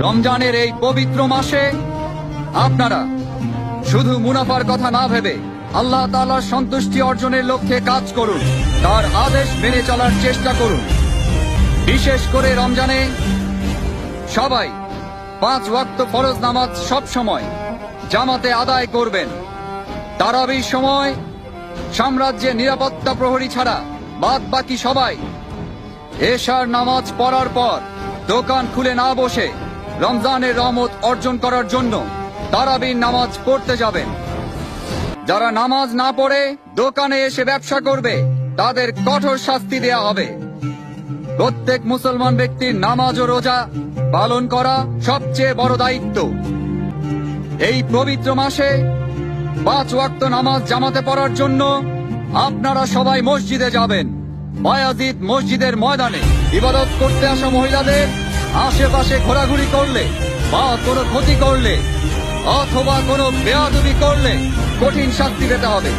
রমজানের এই পবিত্র মাসে আপনারা শুধু মুনাফার কথা না ভেবে আল্লাহ তাআলার সন্তুষ্টি অর্জনের লক্ষ্যে কাজ করুন, তার আদেশ মেনে চলার চেষ্টা করুন। বিশেষ করে রমজানে সবাই 5 ওয়াক্ত ফরজ নামাজ সব সময় জামাতে আদায় করবেন। তারাবির সময় সাম্রাজ্যের নিরাপত্তা প্রহরী ছাড়া বাদ বাকি সবাই এশার নামাজ পড়ার পর দোকান খুলে না বসে রমজানের রহমত অর্জন করার জন্য তারাবির নামাজ পড়তে যাবেন। যারা নামাজ না পড়ে দোকানে এসে ব্যবসা করবে তাদের কঠোর শাস্তি দেয়া হবে। প্রত্যেক মুসলমান ব্যক্তির নামাজ ও রোজা পালন করা সবচেয়ে বড় দায়িত্ব। এই পবিত্র মাসে 5 ওয়াক্ত নামাজ জামাতে পড়ার জন্য আপনারা সবাই মসজিদে যাবেন। বায়াজিদ মসজিদের ময়দানে ইবাদত করতে আসা মহিলাদের আশেপাশে ঘোরাঘুরি করলে বা কোনো ক্ষতি করলে অথবা কোনো বেয়াদবি করলে কঠিন শাস্তি পেতে হবে।